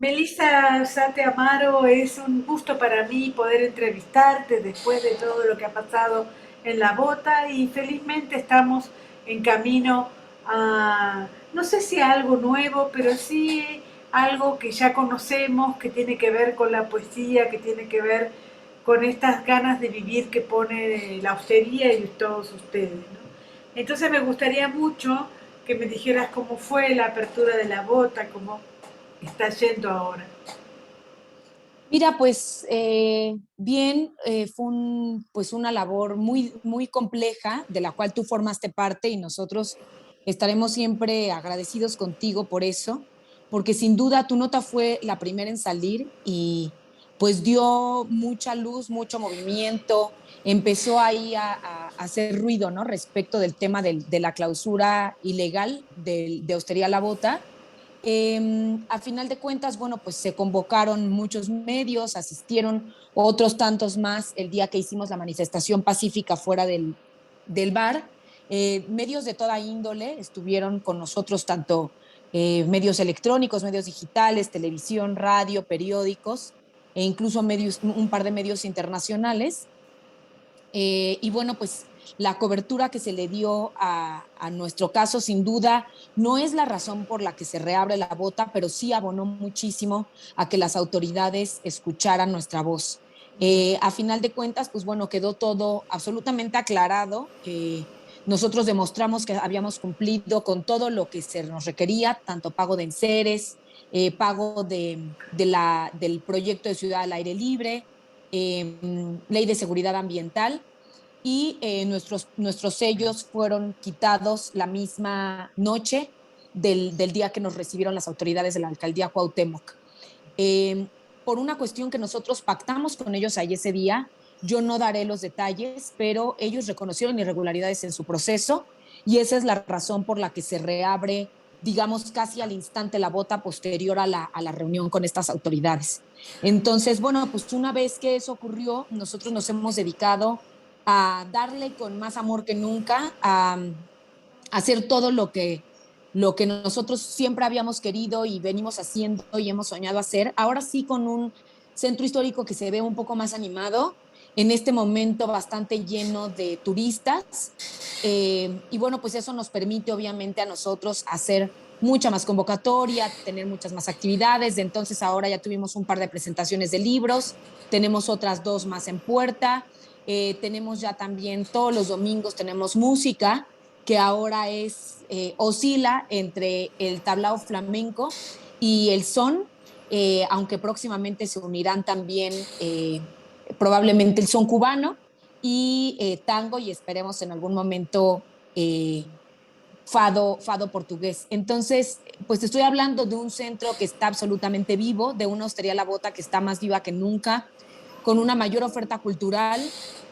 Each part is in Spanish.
Melissa Sate Amaro, es un gusto para mí poder entrevistarte después de todo lo que ha pasado en la bota y felizmente estamos en camino a, no sé si a algo nuevo, pero sí algo que ya conocemos, que tiene que ver con la poesía, que tiene que ver con estas ganas de vivir que pone la hostería y todos ustedes, ¿no? Entonces me gustaría mucho que me dijeras cómo fue la apertura de la bota, cómo está yendo ahora. Mira, pues bien, fue pues una labor muy compleja de la cual tú formaste parte y nosotros estaremos siempre agradecidos contigo por eso, porque sin duda tu nota fue la primera en salir y pues dio mucha luz, mucho movimiento, empezó ahí a hacer ruido, ¿no? Respecto del tema de la clausura ilegal de Hostería La Bota. A final de cuentas, bueno, pues se convocaron muchos medios, asistieron otros tantos más el día que hicimos la manifestación pacífica fuera del bar. Medios de toda índole estuvieron con nosotros, tanto medios electrónicos, medios digitales, televisión, radio, periódicos e incluso medios, un par de medios internacionales. Y bueno, pues la cobertura que se le dio a nuestro caso, sin duda, no es la razón por la que se reabre la bota, pero sí abonó muchísimo a que las autoridades escucharan nuestra voz. A final de cuentas, pues bueno, quedó todo absolutamente aclarado. Nosotros demostramos que habíamos cumplido con todo lo que se nos requería, tanto pago de enseres, pago del proyecto de ciudad al aire libre, ley de seguridad ambiental y nuestros sellos fueron quitados la misma noche del día que nos recibieron las autoridades de la alcaldía Cuauhtémoc. Eh, por una cuestión que nosotros pactamos con ellos ahí ese día, yo no daré los detalles, pero ellos reconocieron irregularidades en su proceso y esa es la razón por la que se reabre, digamos, casi al instante la bota posterior a la reunión con estas autoridades. Entonces, bueno, pues una vez que eso ocurrió, nosotros nos hemos dedicado a darle con más amor que nunca, a hacer todo lo que nosotros siempre habíamos querido y venimos haciendo y hemos soñado hacer. Ahora sí con un centro histórico que se ve un poco más animado, en este momento bastante lleno de turistas. Y bueno, pues eso nos permite obviamente a nosotros hacer mucha más convocatoria, tener muchas más actividades. Entonces ahora ya tuvimos un par de presentaciones de libros, tenemos otras dos más en puerta, tenemos ya también todos los domingos tenemos música que ahora oscila entre el tablao flamenco y el son, aunque próximamente se unirán también probablemente el son cubano y tango y esperemos en algún momento fado portugués. Entonces, pues te estoy hablando de un centro que está absolutamente vivo, de una hostería La Bota que está más viva que nunca, con una mayor oferta cultural,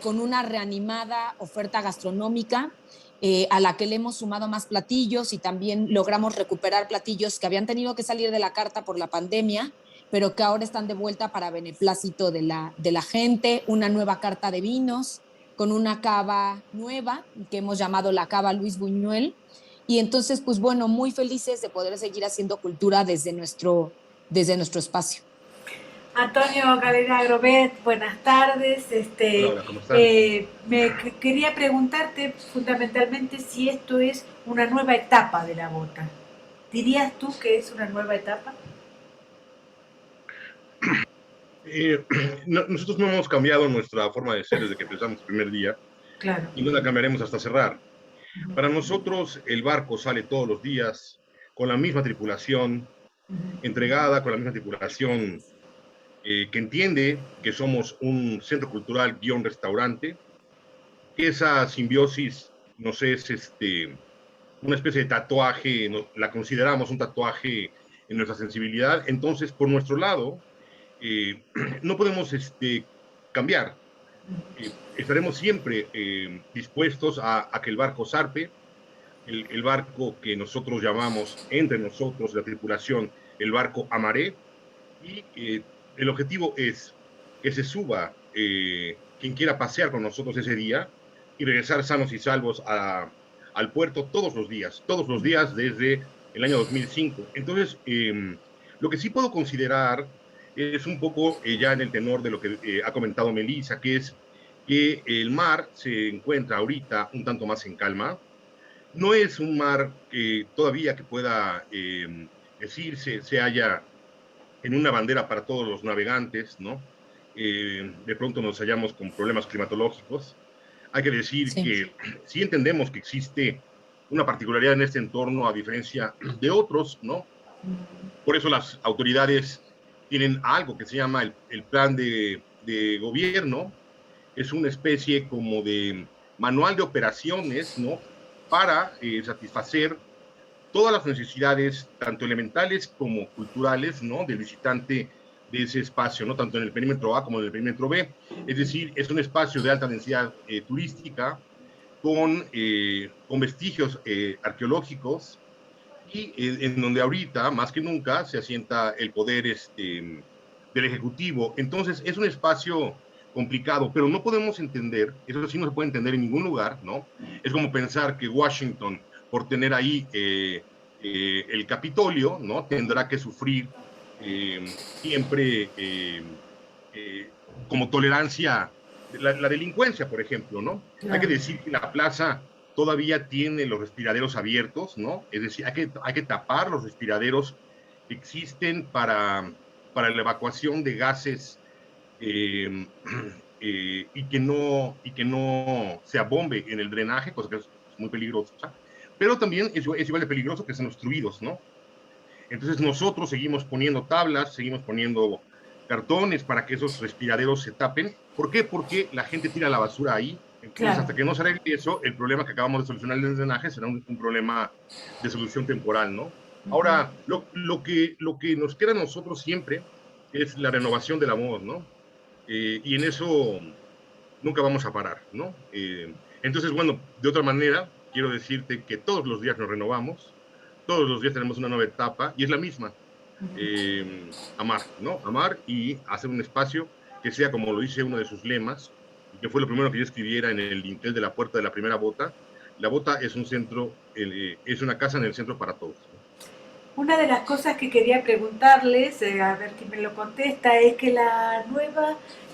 con una reanimada oferta gastronómica, a la que le hemos sumado más platillos y también logramos recuperar platillos que habían tenido que salir de la carta por la pandemia, pero que ahora están de vuelta para beneplácito de la gente, una nueva carta de vinos con una cava nueva que hemos llamado la cava Luis Buñuel. Y entonces, pues bueno, muy felices de poder seguir haciendo cultura desde nuestro espacio. Antonio Galera Grobet, buenas tardes. Hola, hola, ¿cómo están? Quería preguntarte fundamentalmente si esto es una nueva etapa de la bota. ¿Dirías tú que es una nueva etapa? Eh, nosotros no hemos cambiado nuestra forma de ser desde que empezamos el primer día Claro. y no la cambiaremos hasta cerrar. Para nosotros el barco sale todos los días con la misma tripulación, entregada con la misma tripulación que entiende que somos un centro cultural guión restaurante, que esa simbiosis nos es una especie de tatuaje, la consideramos un tatuaje en nuestra sensibilidad. Entonces, por nuestro lado, no podemos cambiar. Estaremos siempre dispuestos a que el barco zarpe, el barco que nosotros llamamos entre nosotros, la tripulación, el barco Amaré, y el objetivo es que se suba quien quiera pasear con nosotros ese día y regresar sanos y salvos al puerto todos los días desde el año 2005. Entonces, Lo que sí puedo considerar es un poco ya en el tenor de lo que ha comentado Melissa, que es que el mar se encuentra ahorita un tanto más en calma. No es un mar que todavía que pueda decirse se halla en una bandera para todos los navegantes, ¿no? De pronto nos hallamos con problemas climatológicos. Hay que decir Sí, que sí entendemos que existe una particularidad en este entorno a diferencia de otros, ¿no? Por eso las autoridades tienen algo que se llama el plan de gobierno. Es una especie como de manual de operaciones, ¿no? Para satisfacer todas las necesidades, tanto elementales como culturales, ¿no? Del visitante de ese espacio, ¿no? Tanto en el perímetro A como en el perímetro B. Es decir, es un espacio de alta densidad turística con vestigios arqueológicos y en donde ahorita, más que nunca, se asienta el poder del Ejecutivo. Entonces, es un espacio complicado, pero no podemos entender, eso sí no se puede entender en ningún lugar, ¿no? Es como pensar que Washington, por tener ahí el Capitolio, ¿no? Tendrá que sufrir siempre eh, como tolerancia la delincuencia, por ejemplo, ¿no? Hay que claro. decir que la plaza todavía tiene los respiraderos abiertos, ¿no? Es decir, hay que tapar los respiraderos que existen para la evacuación de gases eh, y que no se abombe en el drenaje, cosa que es muy peligrosa, pero también es igual de peligroso que sean obstruidos, ¿no? Entonces nosotros seguimos poniendo tablas, seguimos poniendo cartones para que esos respiraderos se tapen. ¿Por qué? Porque la gente tira la basura ahí. Entonces, Claro. hasta que no se arregle eso, el problema que acabamos de solucionar del drenaje será un problema de solución temporal, ¿no? Ujú. Ahora, lo que nos queda a nosotros siempre es la renovación de la voz, ¿no? Y en eso nunca vamos a parar, ¿no? Entonces, bueno, de otra manera, quiero decirte que todos los días nos renovamos, todos los días tenemos una nueva etapa y es la misma, amar, ¿no? Amar y hacer un espacio que sea como lo dice uno de sus lemas, y que fue lo primero que yo escribiera en el dintel de la puerta de la primera bota. La bota es un centro, es una casa en el centro para todos, ¿no? Una de las cosas que quería preguntarles, a ver quién me lo contesta, es que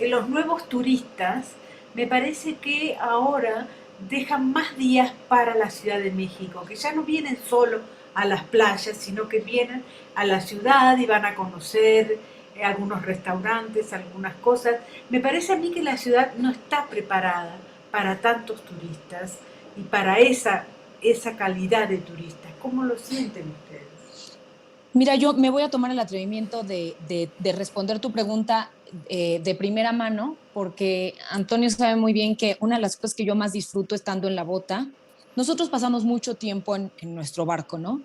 los nuevos turistas, me parece que ahora dejan más días para la Ciudad de México, que ya no vienen solo a las playas, sino que vienen a la ciudad y van a conocer algunos restaurantes, algunas cosas. Me parece a mí que la ciudad no está preparada para tantos turistas y para esa calidad de turistas. ¿Cómo lo sienten ustedes? mira, yo me voy a tomar el atrevimiento de responder tu pregunta de primera mano, porque Antonio sabe muy bien que una de las cosas que yo más disfruto estando en la bota, nosotros pasamos mucho tiempo en nuestro barco, ¿no?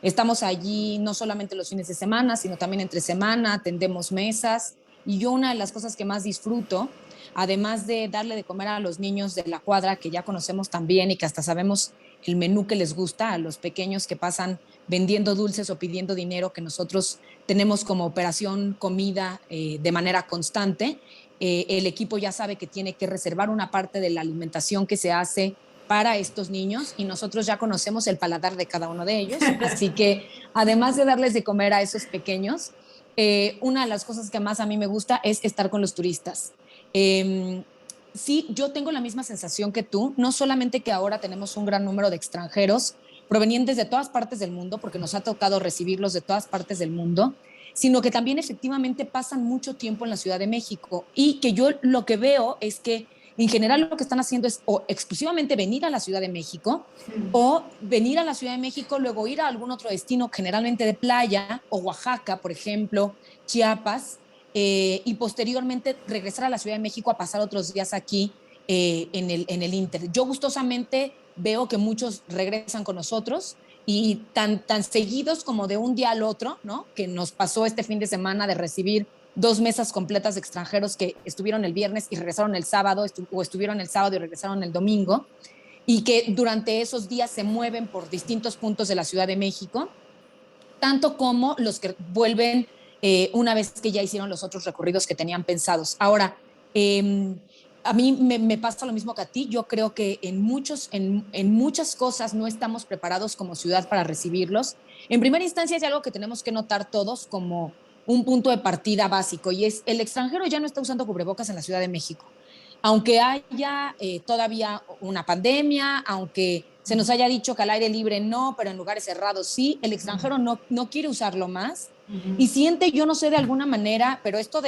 Estamos allí no solamente los fines de semana, sino también entre semana, atendemos mesas, y yo una de las cosas que más disfruto, además de darle de comer a los niños de la cuadra, que ya conocemos también y que hasta sabemos el menú que les gusta, a los pequeños que pasan vendiendo dulces o pidiendo dinero, que nosotros tenemos como operación comida de manera constante. El equipo ya sabe que tiene que reservar una parte de la alimentación que se hace para estos niños y nosotros ya conocemos el paladar de cada uno de ellos. Así que además de darles de comer a esos pequeños, una de las cosas que más a mí me gusta es estar con los turistas. Eh, sí, yo tengo la misma sensación que tú, no solamente que ahora tenemos un gran número de extranjeros provenientes de todas partes del mundo, porque nos ha tocado recibirlos de todas partes del mundo, sino que también efectivamente pasan mucho tiempo en la Ciudad de México y que yo lo que veo es que en general lo que están haciendo es o exclusivamente venir a la Ciudad de México o venir a la Ciudad de México, luego ir a algún otro destino, generalmente de playa, o Oaxaca, por ejemplo, Chiapas, y posteriormente regresar a la Ciudad de México a pasar otros días aquí en el Inter. Yo gustosamente veo que muchos regresan con nosotros y tan seguidos como de un día al otro, ¿no? Que nos pasó este fin de semana de recibir 2 mesas completas de extranjeros que estuvieron el viernes y regresaron el sábado, o estuvieron el sábado y regresaron el domingo, y que durante esos días se mueven por distintos puntos de la Ciudad de México, tanto como los que vuelven una vez que ya hicieron los otros recorridos que tenían pensados. Ahora, eh, a mí me pasa lo mismo que a ti. Yo creo que en muchas cosas no estamos preparados como ciudad para recibirlos. En primera instancia es algo que tenemos que notar todos como un punto de partida básico, y es el extranjero ya no está usando cubrebocas en la Ciudad de México. Aunque haya todavía una pandemia, aunque se nos haya dicho que al aire libre no, pero en lugares cerrados sí, el extranjero no quiere usarlo más y siente, yo no sé de alguna manera, pero esto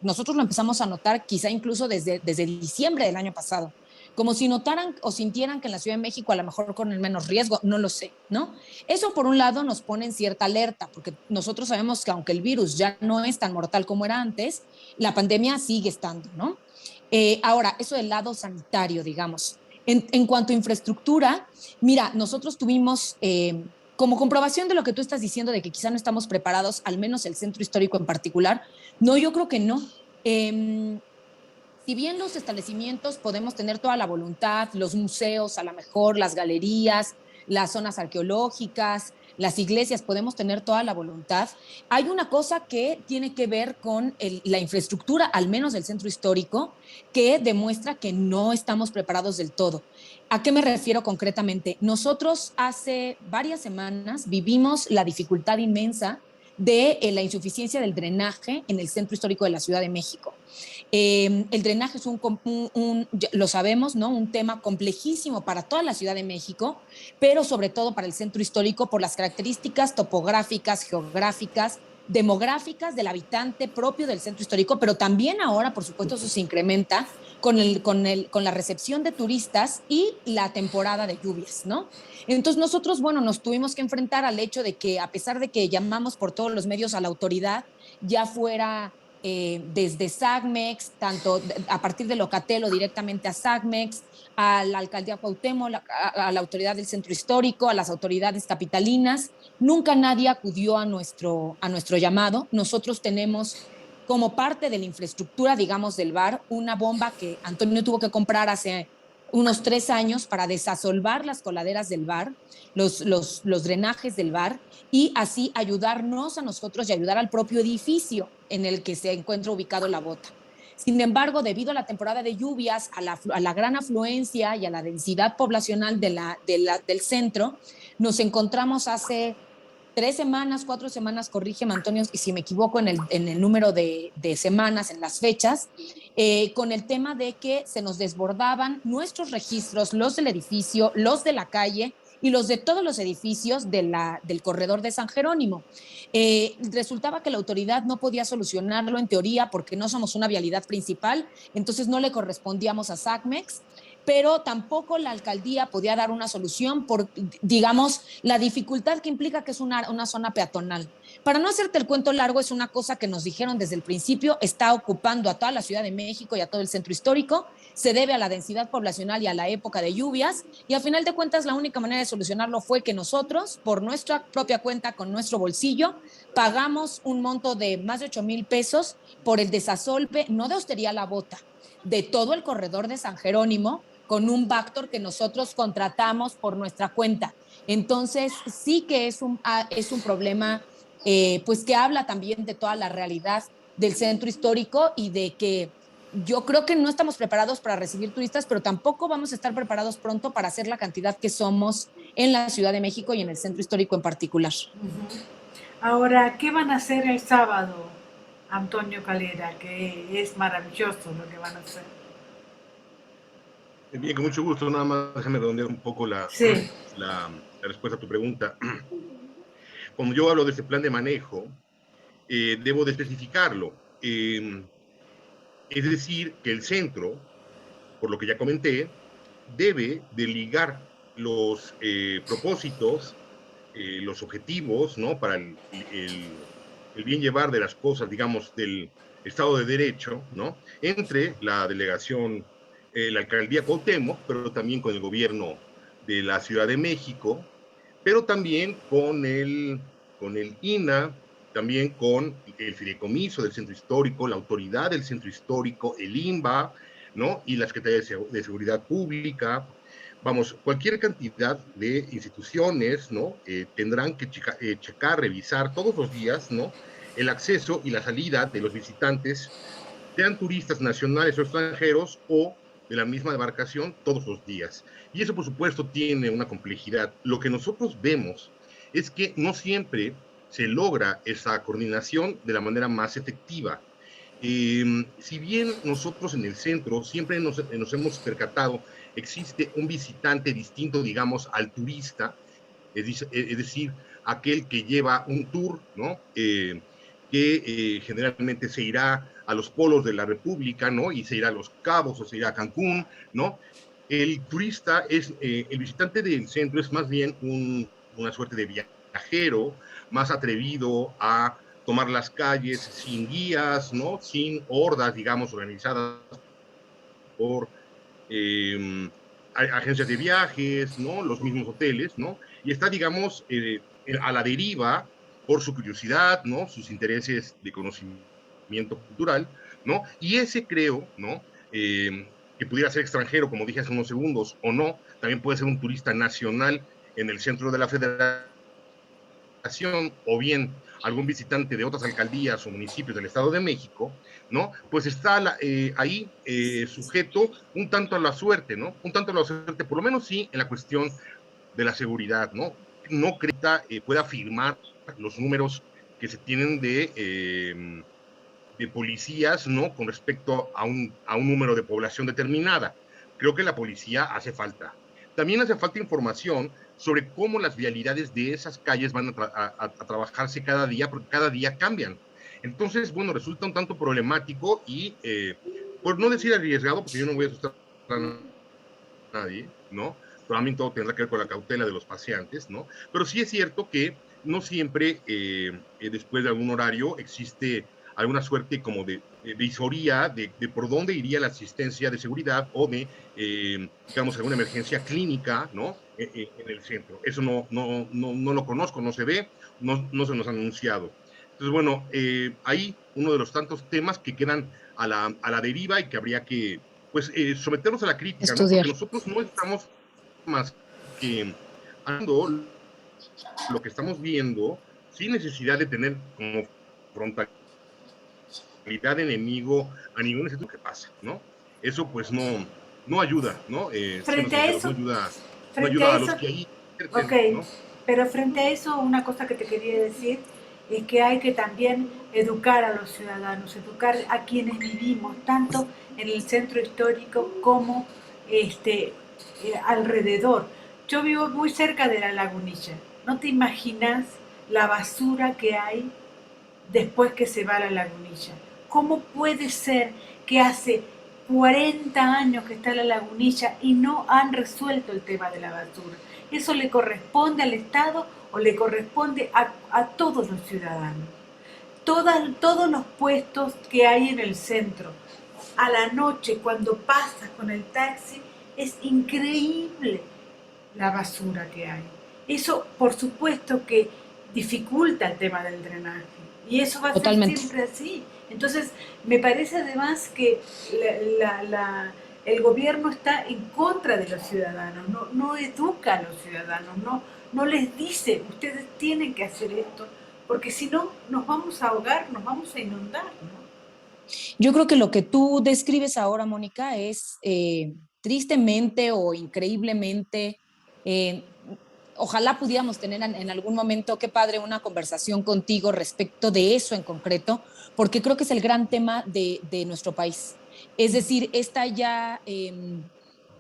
nosotros lo empezamos a notar quizá incluso desde diciembre del año pasado, como si notaran o sintieran que en la Ciudad de México a lo mejor con el menos riesgo, no lo sé, ¿no? Eso por un lado nos pone en cierta alerta, porque nosotros sabemos que aunque el virus ya no es tan mortal como era antes, la pandemia sigue estando, ¿no? Ahora, eso del lado sanitario, digamos. En cuanto a infraestructura, mira, nosotros tuvimos, como comprobación de lo que tú estás diciendo, de que quizá no estamos preparados, al menos el centro histórico en particular, no, yo creo que no. Si bien los establecimientos podemos tener toda la voluntad, los museos a lo mejor, las galerías, las zonas arqueológicas, las iglesias, podemos tener toda la voluntad, hay una cosa que tiene que ver con la infraestructura, al menos del centro histórico, que demuestra que no estamos preparados del todo. ¿A qué me refiero concretamente? Nosotros hace varias semanas vivimos la dificultad inmensa de la insuficiencia del drenaje en el centro histórico de la Ciudad de México. El drenaje es lo sabemos, ¿no? Un tema complejísimo para toda la Ciudad de México, pero sobre todo para el centro histórico por las características topográficas, geográficas, demográficas del habitante propio del centro histórico, pero también ahora, por supuesto, eso se incrementa con la recepción de turistas y la temporada de lluvias, ¿no? Entonces nosotros, bueno, nos tuvimos que enfrentar al hecho de que a pesar de que llamamos por todos los medios a la autoridad, ya fuera desde SACMEX, tanto a partir de Locatel o directamente a SACMEX, a la alcaldía Cuauhtémoc, a la autoridad del centro histórico, a las autoridades capitalinas. Nunca nadie acudió a nuestro llamado. Nosotros tenemos como parte de la infraestructura, digamos, del bar, una bomba que Antonio tuvo que comprar hace unos 3 años para desasolvar las coladeras del bar, los drenajes del bar, y así ayudarnos a nosotros y ayudar al propio edificio en el que se encuentra ubicado la bota. Sin embargo, debido a la temporada de lluvias, a la gran afluencia y a la densidad poblacional del centro, nos encontramos hace 3 semanas, 4 semanas, corrígeme Antonio, y si me equivoco en el número de semanas, en las fechas, con el tema de que se nos desbordaban nuestros registros, los del edificio, los de la calle y los de todos los edificios del corredor de San Jerónimo. Resultaba que la autoridad no podía solucionarlo en teoría porque no somos una vialidad principal, entonces no le correspondíamos a SACMEX, pero tampoco la alcaldía podía dar una solución por, digamos, la dificultad que implica que es una zona peatonal. Para no hacerte el cuento largo, es una cosa que nos dijeron desde el principio, está ocupando a toda la Ciudad de México y a todo el centro histórico, se debe a la densidad poblacional y a la época de lluvias, y a final de cuentas la única manera de solucionarlo fue que nosotros, por nuestra propia cuenta, con nuestro bolsillo, pagamos un monto de más de 8,000 pesos por el desasolve, no de Hostería La Bota, de todo el corredor de San Jerónimo, con un Bactor que nosotros contratamos por nuestra cuenta. Entonces, sí que es un problema, pues que habla también de toda la realidad del centro histórico y de que yo creo que no estamos preparados para recibir turistas, pero tampoco vamos a estar preparados pronto para hacer la cantidad que somos en la Ciudad de México y en el centro histórico en particular. Ahora, ¿qué van a hacer el sábado, Antonio Calera? Que es maravilloso lo que van a hacer. Bien, con mucho gusto. Nada más déjame redondear un poco Sí. la respuesta a tu pregunta. Cuando yo hablo de ese plan de manejo, debo de especificarlo. Es decir, que el centro, por lo que ya comenté, debe de ligar los propósitos, los objetivos, ¿no? Para el bien llevar de las cosas, digamos, del Estado de Derecho, ¿no? Entre la delegación, la alcaldía Cuauhtémoc, pero también con el gobierno de la Ciudad de México, pero también con el INA, también con el fideicomiso del centro histórico, la autoridad del centro histórico, el INBA, ¿no? Y la Secretaría de Seguridad Pública. Vamos, cualquier cantidad de instituciones, ¿no? Tendrán que checar, revisar todos los días, ¿no? El acceso y la salida de los visitantes sean turistas nacionales o extranjeros o de la misma embarcación todos los días. Y eso, por supuesto, tiene una complejidad. Lo que nosotros vemos es que no siempre se logra esa coordinación de la manera más efectiva. Si bien nosotros en el centro siempre nos hemos percatado, existe un visitante distinto, digamos, al turista, es decir, aquel que lleva un tour, ¿no? Que generalmente se irá a los polos de la República, ¿no? Y se irá a Los Cabos o se irá a Cancún, ¿no? El turista el visitante del centro es más bien una suerte de viajero, más atrevido a tomar las calles sin guías, ¿no? Sin hordas, digamos, organizadas por eh, agencias de viajes, ¿no? Los mismos hoteles, ¿no? Y está, digamos, a la deriva por su curiosidad, ¿no? Sus intereses de conocimiento cultural, ¿no? Y ese creo, ¿no? Que pudiera ser extranjero, como dije hace unos segundos, o no, también puede ser un turista nacional en el centro de la federación, o bien algún visitante de otras alcaldías o municipios del Estado de México, ¿no? Pues está ahí sujeto un tanto a la suerte, ¿no? Un tanto a la suerte, por lo menos sí, en la cuestión de la seguridad, ¿no? No creo que pueda afirmar los números que se tienen de policías, ¿no? Con respecto a un número de población determinada. Creo que la policía hace falta. También hace falta información sobre cómo las vialidades de esas calles van a trabajarse cada día, porque cada día cambian. Entonces, bueno, resulta un tanto problemático y, por no decir arriesgado, porque yo no voy a asustar a nadie, ¿no? También todo tendrá que ver con la cautela de los paseantes, ¿no? Pero sí es cierto que no siempre después de algún horario existe alguna suerte como de visoría de por dónde iría la asistencia de seguridad o de, digamos, alguna emergencia clínica, ¿no? En el centro. Eso no lo conozco, no se ve, no se nos ha anunciado. Entonces, bueno, ahí uno de los tantos temas que quedan a la deriva y que habría que, pues, someternos a la crítica, ¿no? Estudiar. Porque nosotros no estamos más que haciendo lo que estamos viendo sin necesidad de tener como frontalidad enemigo a ningún sitio que pasa, ¿no? Eso pues no ayuda, ¿no? Siendo Frente a sinceros, eso, no frente a ayuda a eso, los que ahí ok, invierten, ¿no? pero frente a eso, una cosa que te quería decir es que hay que también educar a los ciudadanos, educar a quienes vivimos, tanto en el centro histórico como alrededor. Yo vivo muy cerca de la lagunilla. No te imaginas la basura que hay después que se va a la lagunilla. ¿Cómo puede ser que hace 40 años que está la lagunilla y no han resuelto el tema de la basura? ¿Eso le corresponde al Estado o le corresponde a todos los ciudadanos? Todos los puestos que hay en el centro, a la noche cuando pasas con el taxi, es increíble la basura que hay. Eso, por supuesto, que dificulta el tema del drenaje. Y eso va a ser Totalmente. siempre así. Entonces, me parece además que el gobierno está en contra de los ciudadanos, no educa a los ciudadanos, no les dice, ustedes tienen que hacer esto, porque si no, nos vamos a ahogar, nos vamos a inundar, ¿no? Yo creo que lo que tú describes ahora, Mónica, es tristemente o increíblemente, eh, ojalá pudiéramos tener en algún momento, qué padre, una conversación contigo respecto de eso en concreto, porque creo que es el gran tema de nuestro país. Es decir, esta ya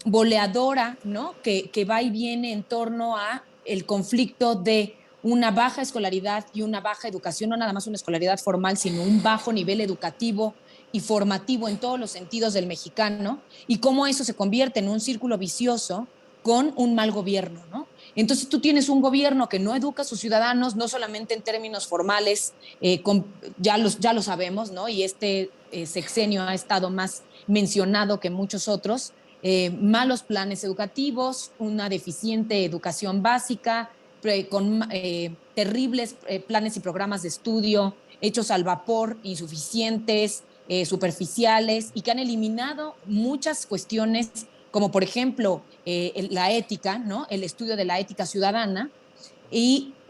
boleadora, ¿no? Que va y viene en torno a el conflicto de una baja escolaridad y una baja educación, no nada más una escolaridad formal, sino un bajo nivel educativo y formativo en todos los sentidos del mexicano, y cómo eso se convierte en un círculo vicioso con un mal gobierno, ¿no? Entonces tú tienes un gobierno que no educa a sus ciudadanos, no solamente en términos formales, ya lo sabemos, ¿no? Y este sexenio ha estado más mencionado que muchos otros, malos planes educativos, una deficiente educación básica, con terribles planes y programas de estudio hechos al vapor, insuficientes, superficiales, y que han eliminado muchas cuestiones, como por ejemplo la ética, ¿no? El estudio de la ética ciudadana,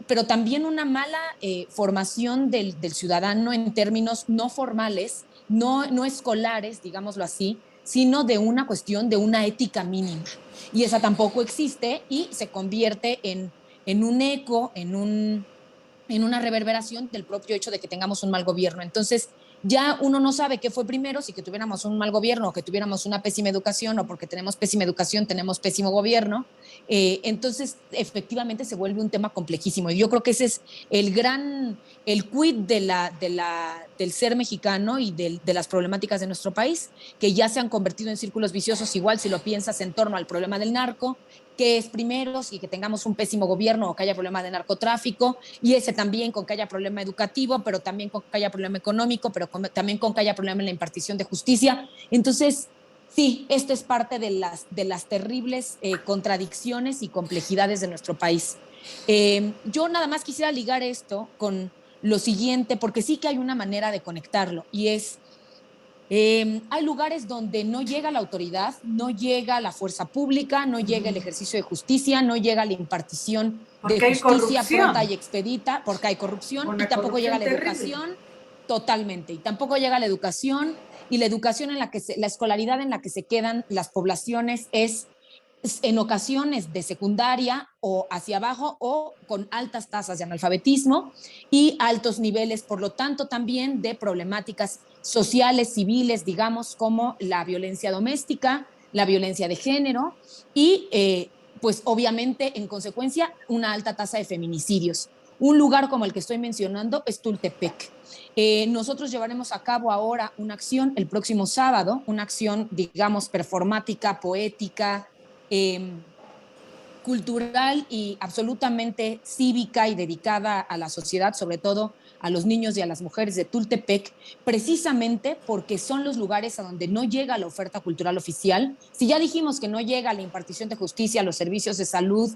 pero también una mala formación del ciudadano en términos no formales no escolares, digámoslo así, sino de una cuestión de una ética mínima. Y esa tampoco existe y se convierte en un eco, en una reverberación del propio hecho de que tengamos un mal gobierno. Entonces, ya uno no sabe qué fue primero, si que tuviéramos un mal gobierno o que tuviéramos una pésima educación, o porque tenemos pésima educación tenemos pésimo gobierno. Entonces, efectivamente se vuelve un tema complejísimo. Y yo creo que ese es el quid del ser mexicano y de las problemáticas de nuestro país, que ya se han convertido en círculos viciosos, igual si lo piensas en torno al problema del narco, que es primero, si que tengamos un pésimo gobierno o que haya problema de narcotráfico, y ese también con que haya problema educativo, pero también con que haya problema económico, pero también con que haya problema en la impartición de justicia. Entonces, sí, esto es parte de las terribles contradicciones y complejidades de nuestro país. Yo nada más quisiera ligar esto con lo siguiente, porque sí que hay una manera de conectarlo, y es hay lugares donde no llega la autoridad, no llega la fuerza pública, no llega el ejercicio de justicia, no llega la impartición de Porque hay justicia pronta corrupción, y expedita, porque hay corrupción, y una tampoco llega corrupción la terrible. educación totalmente, y tampoco llega la educación, y la educación en la que la escolaridad en la que se quedan las poblaciones es en ocasiones de secundaria o hacia abajo, o con altas tasas de analfabetismo y altos niveles, por lo tanto, también de problemáticas sociales, civiles, digamos, como la violencia doméstica, la violencia de género y, pues obviamente, en consecuencia, una alta tasa de feminicidios. Un lugar como el que estoy mencionando es Tultepec. Nosotros llevaremos a cabo ahora una acción el próximo sábado, una acción, digamos, performática, poética, eh, cultural y absolutamente cívica y dedicada a la sociedad, sobre todo a los niños y a las mujeres de Tultepec, precisamente porque son los lugares a donde no llega la oferta cultural oficial. Si ya dijimos que no llega la impartición de justicia, los servicios de salud,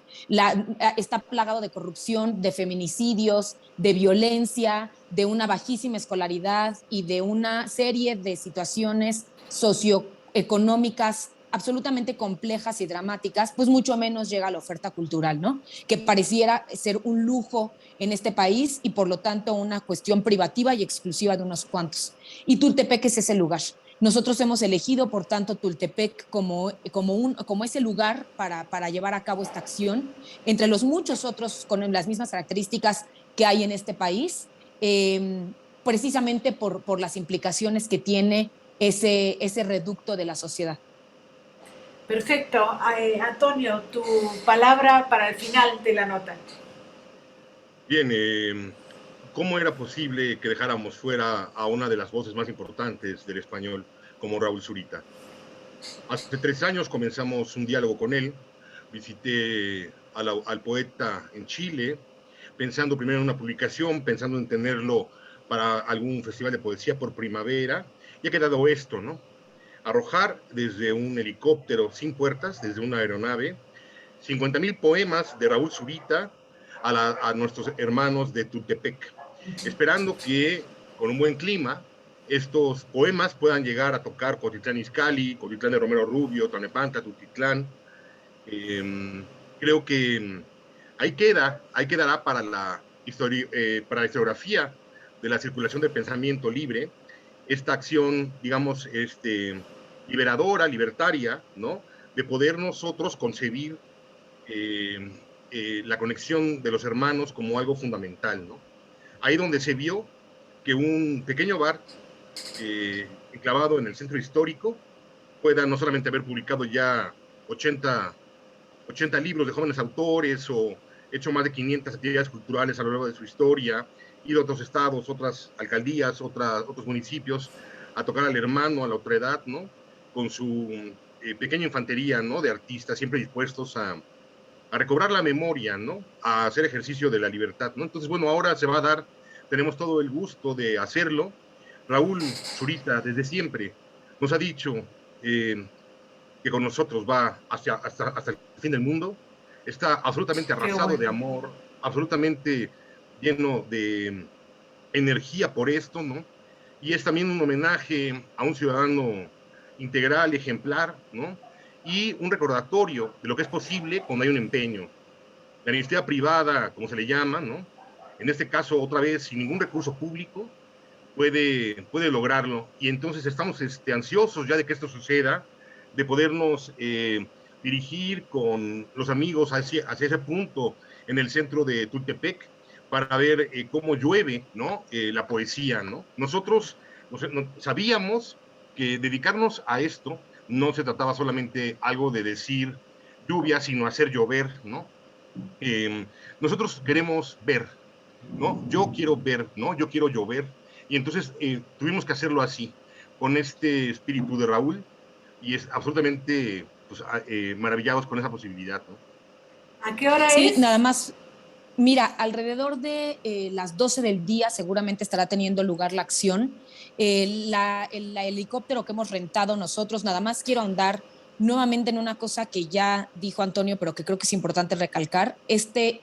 está plagado de corrupción, de feminicidios, de violencia, de una bajísima escolaridad y de una serie de situaciones socioeconómicas absolutamente complejas y dramáticas, pues mucho menos llega la oferta cultural, ¿no? Que pareciera ser un lujo en este país y por lo tanto una cuestión privativa y exclusiva de unos cuantos. Y Tultepec es ese lugar. Nosotros hemos elegido, por tanto, Tultepec como ese lugar para llevar a cabo esta acción, entre los muchos otros con las mismas características que hay en este país, precisamente por las implicaciones que tiene ese reducto de la sociedad. Perfecto. Antonio, tu palabra para el final de la nota. Bien, ¿cómo era posible que dejáramos fuera a una de las voces más importantes del español como Raúl Zurita? Hace 3 años comenzamos un diálogo con él, visité al poeta en Chile, pensando primero en una publicación, pensando en tenerlo para algún festival de poesía por primavera, y ha quedado esto, ¿no? Arrojar desde un helicóptero sin puertas, desde una aeronave, 50,000 poemas de Raúl Zurita a nuestros hermanos de Tultepec, esperando que con un buen clima estos poemas puedan llegar a tocar Cotitlán Izcalli, Cotitlán de Romero Rubio, Tlanepantla, Tutitlán. Creo que ahí quedará para la historiografía de la circulación del pensamiento libre, esta acción, digamos, liberadora, libertaria, ¿no? De poder nosotros concebir eh, la conexión de los hermanos como algo fundamental, ¿no? Ahí donde se vio que un pequeño bar enclavado en el centro histórico pueda no solamente haber publicado ya 80 libros de jóvenes autores o hecho más de 500 actividades culturales a lo largo de su historia, ido a otros estados, otras alcaldías, otros municipios, a tocar al hermano, a la otredad, ¿no? Con su pequeña infantería, ¿no? De artistas siempre dispuestos a recobrar la memoria, ¿no? A hacer ejercicio de la libertad, ¿no? Entonces, bueno, ahora se va a dar, tenemos todo el gusto de hacerlo. Raúl Zurita, desde siempre, nos ha dicho que con nosotros va hasta el fin del mundo. Está absolutamente Qué arrasado de bueno. amor, absolutamente lleno de energía por esto, ¿no? Y es también un homenaje a un ciudadano integral, ejemplar, ¿no? Y un recordatorio de lo que es posible cuando hay un empeño. La iniciativa privada, como se le llama, ¿no? En este caso, otra vez, sin ningún recurso público, puede lograrlo. Y entonces estamos ansiosos ya de que esto suceda, de podernos dirigir con los amigos hacia ese punto en el centro de Tultepec para ver cómo llueve, ¿no? La poesía, ¿no? Nosotros sabíamos que dedicarnos a esto no se trataba solamente algo de decir lluvia, sino hacer llover, ¿no? Nosotros queremos ver, ¿no? Yo quiero ver, ¿no? Yo quiero llover. Y entonces tuvimos que hacerlo así, con este espíritu de Raúl, y es absolutamente pues, maravillados con esa posibilidad, ¿no? ¿A qué hora Sí, es? nada más. Mira, alrededor de las 12 del día seguramente estará teniendo lugar la acción. El helicóptero que hemos rentado nosotros, nada más quiero ahondar nuevamente en una cosa que ya dijo Antonio, pero que creo que es importante recalcar. Este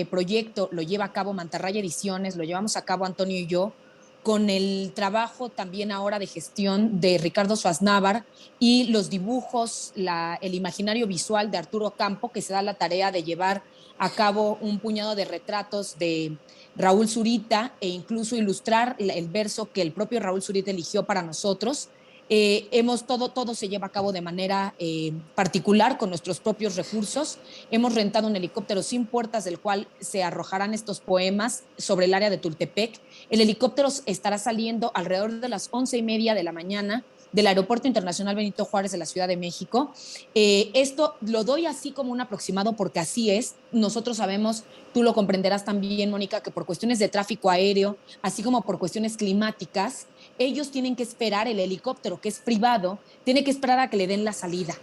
proyecto lo lleva a cabo Mantarraya Ediciones, lo llevamos a cabo Antonio y yo, con el trabajo también ahora de gestión de Ricardo Suaznávar y los dibujos, el imaginario visual de Arturo Campo, que se da la tarea de llevar a cabo un puñado de retratos de Raúl Zurita e incluso ilustrar el verso que el propio Raúl Zurita eligió para nosotros. Todo se lleva a cabo de manera particular con nuestros propios recursos. Hemos rentado un helicóptero sin puertas del cual se arrojarán estos poemas sobre el área de Tultepec. El helicóptero estará saliendo alrededor de las 11:30 de la mañana del Aeropuerto Internacional Benito Juárez de la Ciudad de México. Esto lo doy así como un aproximado porque así es. Nosotros sabemos, tú lo comprenderás también, Mónica, que por cuestiones de tráfico aéreo, así como por cuestiones climáticas, ellos tienen que esperar, el helicóptero que es privado, tiene que esperar a que le den la salida.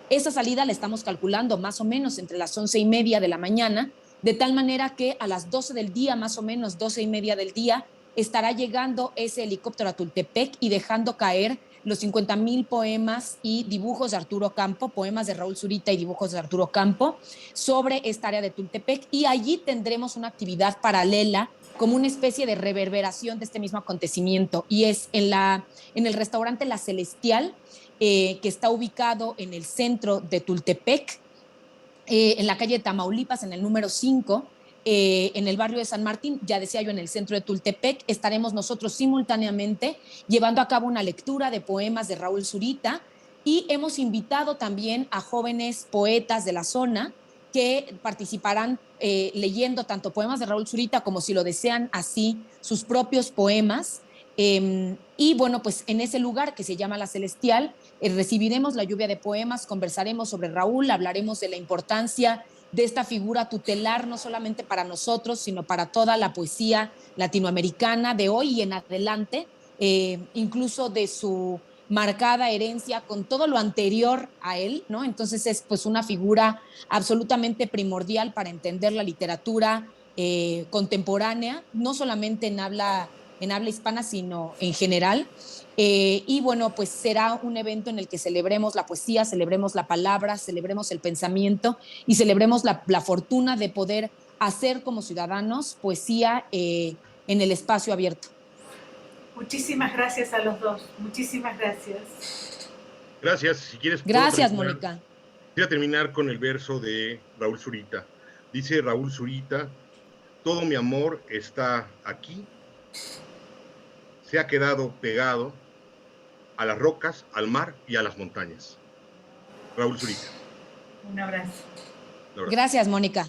Esa salida la estamos calculando más o menos entre las 11:30 de la mañana, de tal manera que a las 12 del día, más o menos 12:30 del día, estará llegando ese helicóptero a Tultepec y dejando caer los 50,000 poemas y dibujos de Arturo Campo, poemas de Raúl Zurita y dibujos de Arturo Campo, sobre esta área de Tultepec. Y allí tendremos una actividad paralela como una especie de reverberación de este mismo acontecimiento. Y es en el restaurante La Celestial, que está ubicado en el centro de Tultepec, en la calle de Tamaulipas, en el número 5, en el barrio de San Martín, ya decía yo, en el centro de Tultepec. Estaremos nosotros simultáneamente llevando a cabo una lectura de poemas de Raúl Zurita y hemos invitado también a jóvenes poetas de la zona que participarán leyendo tanto poemas de Raúl Zurita como, si lo desean así, sus propios poemas. Y bueno, pues en ese lugar que se llama La Celestial, recibiremos la lluvia de poemas, conversaremos sobre Raúl, hablaremos de la importancia de esta figura tutelar, no solamente para nosotros, sino para toda la poesía latinoamericana de hoy y en adelante, incluso de su marcada herencia con todo lo anterior a él, ¿no? Entonces es pues una figura absolutamente primordial para entender la literatura contemporánea, no solamente en habla hispana, sino en general. Y bueno, pues será un evento en el que celebremos la poesía, celebremos la palabra, celebremos el pensamiento y celebremos la fortuna de poder hacer como ciudadanos poesía en el espacio abierto. Muchísimas gracias a los dos. Muchísimas gracias. Gracias. Si quieres, Gracias, Mónica. Voy a terminar con el verso de Raúl Zurita. Dice Raúl Zurita: todo mi amor está aquí, se ha quedado pegado a las rocas, al mar y a las montañas. Raúl Zurita. Un abrazo. Gracias, Mónica.